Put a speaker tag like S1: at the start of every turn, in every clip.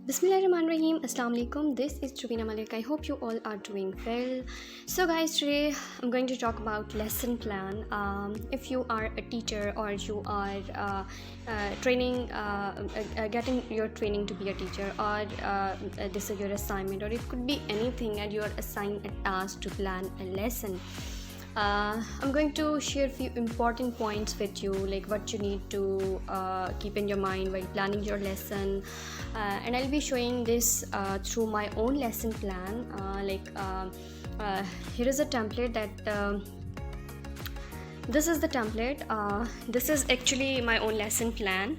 S1: Bismillahirrahmanirrahim. Assalamu alaikum. This is Trubina Malik. I hope you all are doing well. So guys, today I'm going to talk about lesson plan. If you are a teacher or you are getting your training to be a teacher, or this is your assignment, or it could be anything, and you are assigned a task to plan a lesson. I'm going to share a few important points with you, like what you need to keep in your mind while planning your lesson, and I'll be showing this through my own lesson plan. Here is a template that this is the template. This is actually my own lesson plan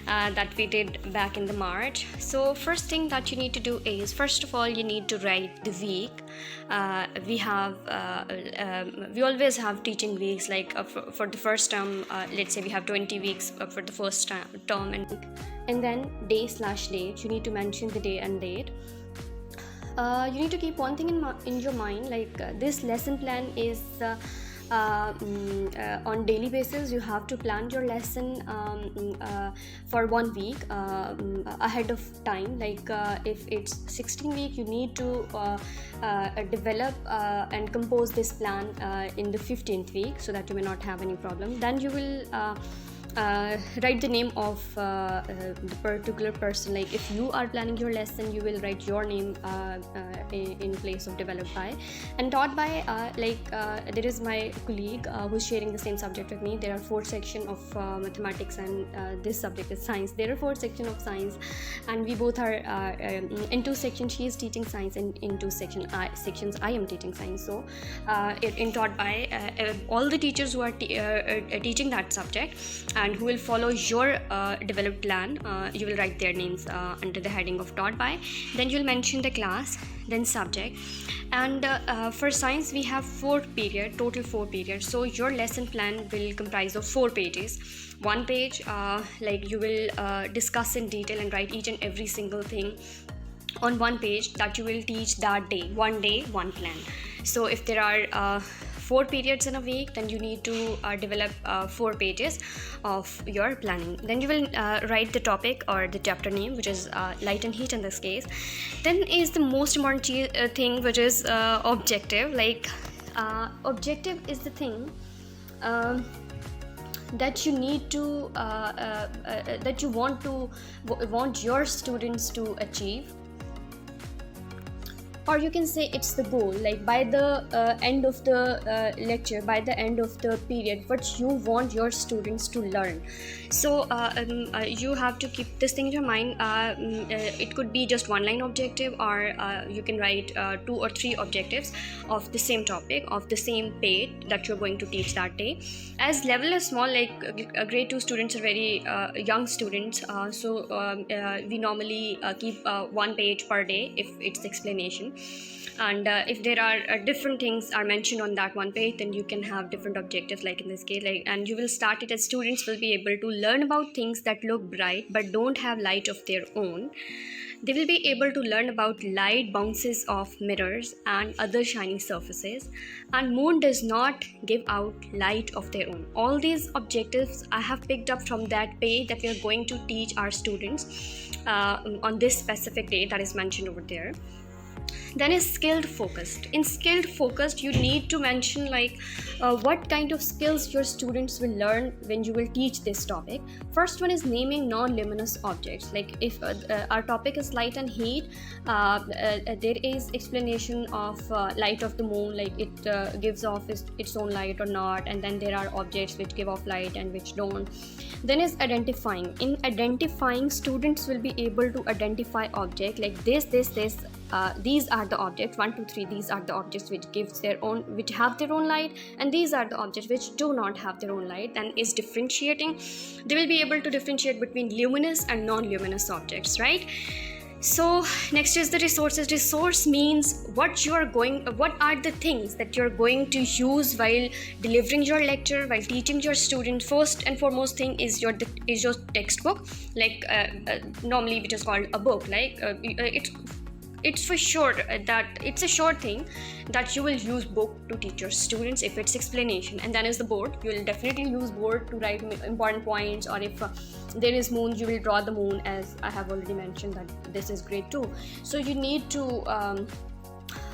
S1: that we did back in the March. So first thing that you need to do is, first of all, you need to write the week. We always have teaching weeks, like for the first term, let's say we have 20 weeks for the first term, and then day/date. You need to mention the day and date. You need to keep one thing in your mind, like this lesson plan is on daily basis. You have to plan your lesson for 1 week ahead of time. Like if it's 16 week, you need to develop and compose this plan in the 15th week, so that you may not have any problem. Then you will write the name of the particular person. Like if you are planning your lesson, you will write your name in place of developed by and taught by. There is my colleague who's sharing the same subject with me. There are 4 sections of mathematics, and this subject is science. There are 4 sections of science, and we both are in 2 sections. She is teaching science, and in 2 sections I am teaching science. So in taught by all the teachers who are teaching that subject and who will follow your developed plan, you will write their names under the heading of taught by. Then you will mention the class, then subject. And for science we have total 4 periods. So your lesson plan will comprise of 4 pages. 1 page, like you will discuss in detail and write each and every single thing on 1 page that you will teach that day. 1 day, 1 plan. So if there are 4 periods in a week, then you need to develop 4 pages of your planning. Then you will write the topic or the chapter name, which is light and heat in this case. Then is the most important thing, which is objective. Like objective is the thing that you need to that you want your students to achieve, or you can say it's the goal. Like by the end of the lecture, by the end of the period, what you want your students to learn. So you have to keep this thing in your mind. It could be just 1 line objective, or you can write 2 or 3 objectives of the same topic, of the same page that you're going to teach that day. As level is small, like grade 2 students are very young students, so we normally keep 1 page per day if it's explanation. And if there are different things are mentioned on that 1 page, then you can have different objectives, like in this case. And you will start it as students will be able to learn about things that look bright but don't have light of their own. They will be able to learn about light bounces off mirrors and other shiny surfaces, and moon does not give out light of their own. All these objectives I have picked up from that page that we are going to teach our students on this specific day that is mentioned over there. Then is skilled focused. In skilled focused, you need to mention like what kind of skills your students will learn when you will teach this topic. First one is naming non-luminous objects. Like if our topic is light and heat, there is explanation of light of the moon, like it gives off its own light or not, and then there are objects which give off light and which don't. Then is identifying. In identifying, students will be able to identify object like this. These are the objects 1 2 3. These are the objects which have their own light, and these are the objects which do not have their own light. And is differentiating. They will be able to differentiate between luminous and non-luminous objects, right? So next is the resources. Resource means what are the things that you're going to use while delivering your lecture, while teaching your students. First and foremost thing is your textbook, like normally which is called a book. Like it's for sure that it's a sure thing that you will use book to teach your students if it's explanation. And then is the board. You will definitely use board to write important points, or if there is moon, you will draw the moon, as I have already mentioned that this is grade 2. So you need to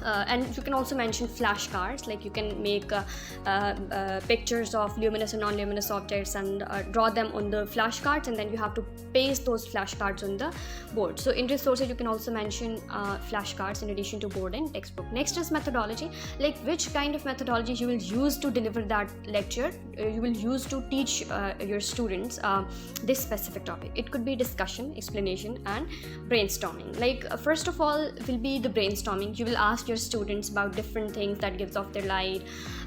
S1: and you can also mention flashcards, like you can make pictures of luminous and non-luminous objects and draw them on the flashcards, and then you have to paste those flashcards on the board. So in resources you can also mention flashcards in addition to board and textbook. Next is methodology, like which kind of methodology you will use to deliver that lecture, you will use to teach your students this specific topic. It could be discussion, explanation, and brainstorming. Like first of all will be the brainstorming. You will ask your students about different things that gives off their light,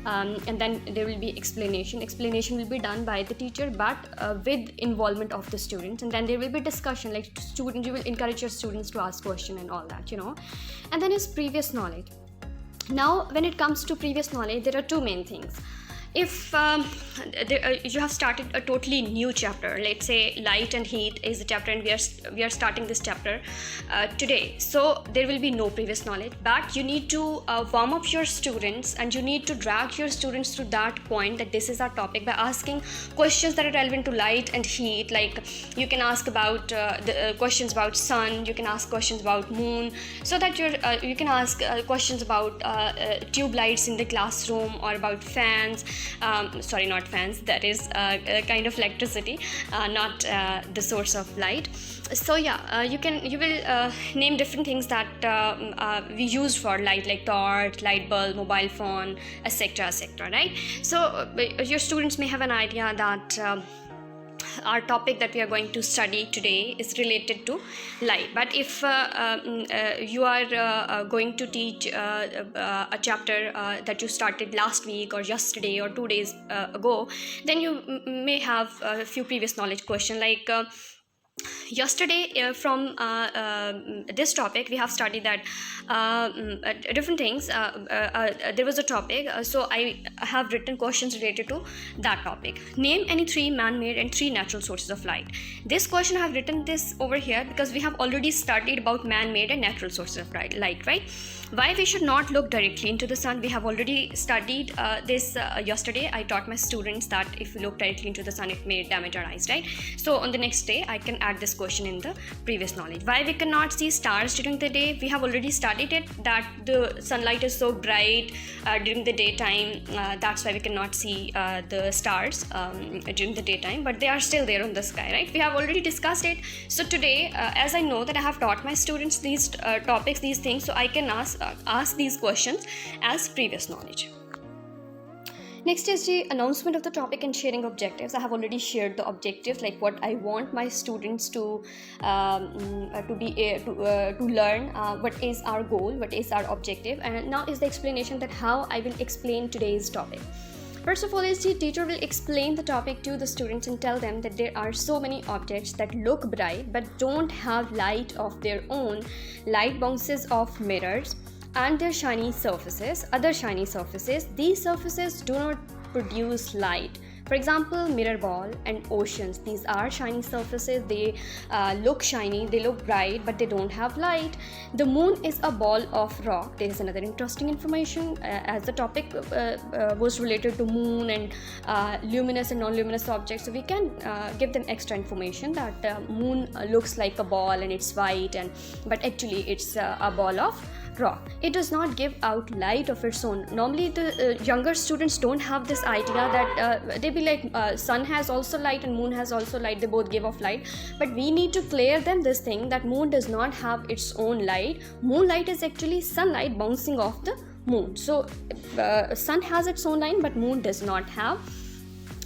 S1: and then there will be explanation. Explanation will be done by the teacher, but with involvement of the students. And then there will be discussion, like students, you will encourage your students to ask question and all that, And then is previous knowledge. Now when it comes to previous knowledge, there are two main things. If you have started a totally new chapter, let's say light and heat is the chapter, and we are starting this chapter today, so there will be no previous knowledge, but you need to warm up your students, and you need to drag your students to that point that this is our topic by asking questions that are relevant to light and heat. Like you can ask about the questions about sun, you can ask questions about moon, so that you can ask questions about tube lights in the classroom, or about fans. Sorry, not fans, that is a kind of electricity, not the source of light. So yeah, you will name different things that we use for light, like torch, light bulb, mobile phone, etc., right? So your students may have an idea that our topic that we are going to study today is related to light. But if you are going to teach a chapter that you started last week or yesterday or 2 days ago, then you may have a few previous knowledge question, like yesterday from this topic we have studied that different things. There was a topic, so I have written questions related to that topic. Name any 3 man-made and 3 natural sources of light. This question I have written this over here because we have already studied about man-made and natural sources of light, right? Why we should not look directly into the sun, we have already studied this yesterday. I taught my students that if we look directly into the sun, it may damage our eyes, right? So on the next day I can add this question in the previous knowledge. Why we cannot see stars during the day, we have already studied it, that the sunlight is so bright during the daytime, that's why we cannot see the stars during the daytime, but they are still there on the sky, right? We have already discussed it. So today as I know that I have taught my students these topics, these things, so I can ask these questions as previous knowledge. Next is the announcement of the topic and sharing objectives. I have already shared the objectives, like what I want my students to learn, what is our goal, what is our objective, and now is the explanation that how I will explain today's topic. First of all is the teacher will explain the topic to the students and tell them that there are so many objects that look bright but don't have light of their own. Light bounces off mirrors and their shiny surfaces, other shiny surfaces. These surfaces do not produce light. For example, mirror ball and oceans. These are shiny surfaces. They look shiny, they look bright, but they don't have light. The moon is a ball of rock. There is another interesting information as the topic was related to moon and luminous and non-luminous objects. So we can give them extra information that moon looks like a ball and it's white, but actually it's a ball of rock. It does not give out light of its own. Normally the younger students don't have this idea that they be like sun has also light and moon has also light, they both give off light, but we need to clear them this thing that moon does not have its own light. Moonlight is actually sunlight bouncing off the moon. So sun has its own light but moon does not have.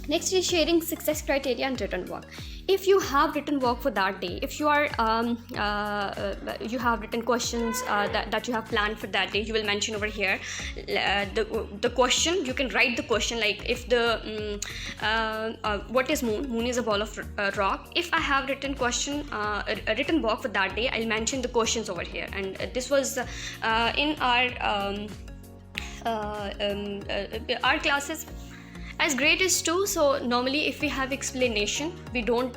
S1: Next is sharing success criteria and written work. If you have written work for that day, if you are you have written questions that you have planned for that day, you will mention over here the question. You can write the question, like if the what is moon? Moon is a ball of rock. If I have written question written work for that day, I'll mention the questions over here. And this was in our classes. as grade is 2, so normally if we have explanation, we don't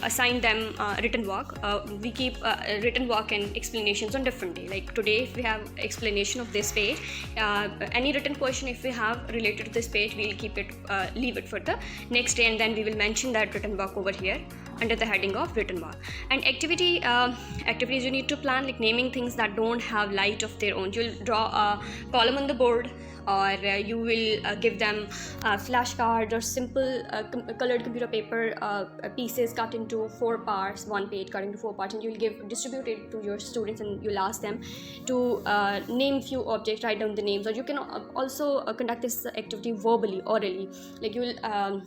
S1: assign them written work. We keep written work and explanations on different day. Like today, if we have explanation of this page, any written question if we have related to this page, we'll keep it, leave it for the next day, and then we will mention that written work over here under the heading of written work. And activities you need to plan, like naming things that don't have light of their own. You'll draw a column on the board, or you will give them flashcards or simple colored computer paper pieces cut into 4 parts, one page cut into 4 parts, and you'll distribute it to your students, and you'll ask them to name few objects, write down the names. Or you can also conduct this activity verbally, orally, like you will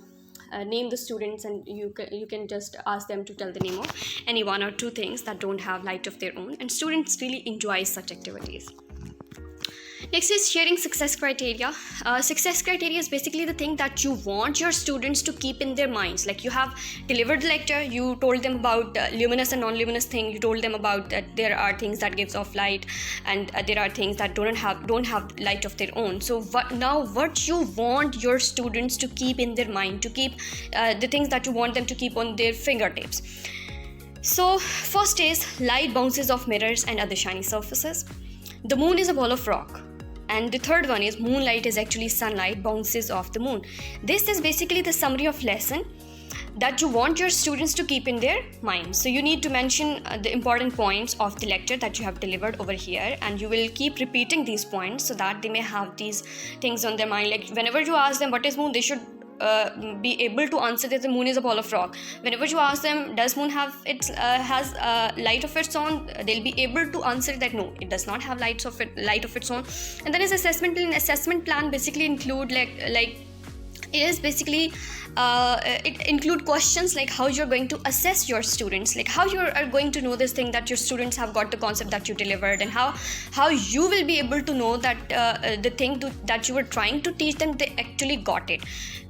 S1: name the students, and you can just ask them to tell the name of any 1 or 2 things that don't have light of their own, and students really enjoy such activities. Next is sharing success criteria. Success criteria is basically the thing that you want your students to keep in their minds. Like you have delivered the lecture, you told them about luminous and non-luminous thing, you told them about that there are things that gives off light, and there are things that don't have light of their own. So what you want your students to keep in their mind, to keep the things that you want them to keep on their fingertips. So first is light bounces off mirrors and other shiny surfaces. The moon is a ball of rock. And the third one is moonlight is actually sunlight bounces off the moon. This is basically the summary of lesson that you want your students to keep in their mind. So you need to mention the important points of the lecture that you have delivered over here, and you will keep repeating these points so that they may have these things on their mind. Like whenever you ask them what is moon, they should be able to answer that the moon is a ball of rock. Whenever you ask them, does moon have has light of its own, they'll be able to answer that no, it does not have light of its own. And then is assessment plan. Assessment plan basically include like it is basically it include questions like how you're going to assess your students, like how you are going to know this thing that your students have got the concept that you delivered, and how you will be able to know that the thing that you were trying to teach them, they actually got it.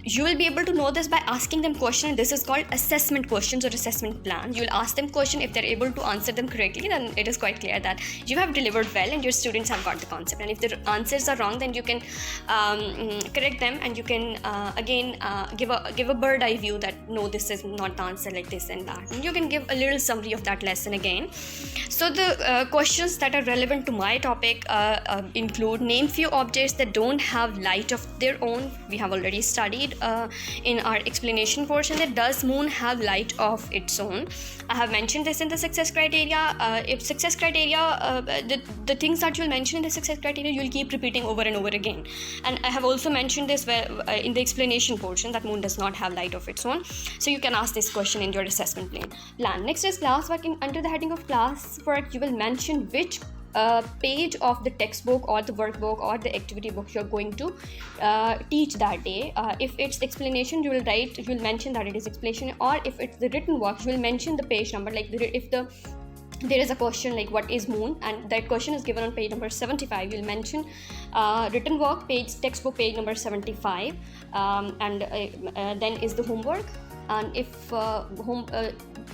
S1: You will be able to know this by asking them questions. This is called assessment questions or assessment plan. You will ask them question. If they're able to answer them correctly, then it is quite clear that you have delivered well and your students have got the concept. And if their answers are wrong, then you can correct them, and you can again give a bird eye view that no, this is not the answer, like this and that. And you can give a little summary of that lesson again. So the questions that are relevant to my topic include name few objects that don't have light of their own. We have already studied in our explanation portion that does moon have light of its own. I have mentioned this in the success criteria. If success criteria, the things that you'll mention in the success criteria, you'll keep repeating over and over again. And I have also mentioned this in the explanation portion that moon does not have light of its own. So you can ask this question in your assessment plan. Next is classwork. Under the heading of classwork, you will mention which page of the textbook or the workbook or the activity book you're going to teach that day. If it's explanation, you will mention that it is explanation, or if it's the written work, you will mention the page number. Like if there is a question like what is moon, and that question is given on page number 75, you'll mention written work textbook page number 75, and then is the homework. And if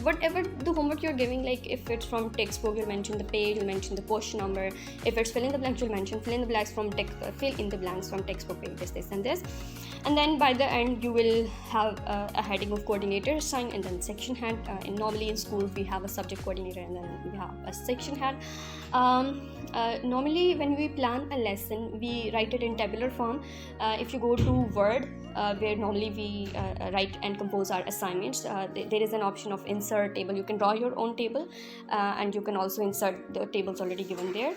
S1: whatever the homework you're giving, like if it's from textbook, you'll mention the page, you'll mention the question number. If it's fill in the blanks, you'll mention fill in the blanks from textbook page, this and this. And then by the end, you will have a heading of coordinator assigned, and then section head. And normally in school we have a subject coordinator, and then we have a section head. Normally when we plan a lesson, we write it in tabular form. If you go to Word, where normally we write and compose our assignments, there is an option of insert table. You can draw your own table, and you can also insert the tables already given there.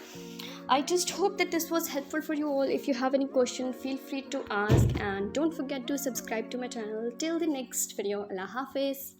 S1: I just hope that this was helpful for you all. If you have any question, feel free to ask, and don't forget to subscribe to my channel. Till the next video, Allah Hafiz.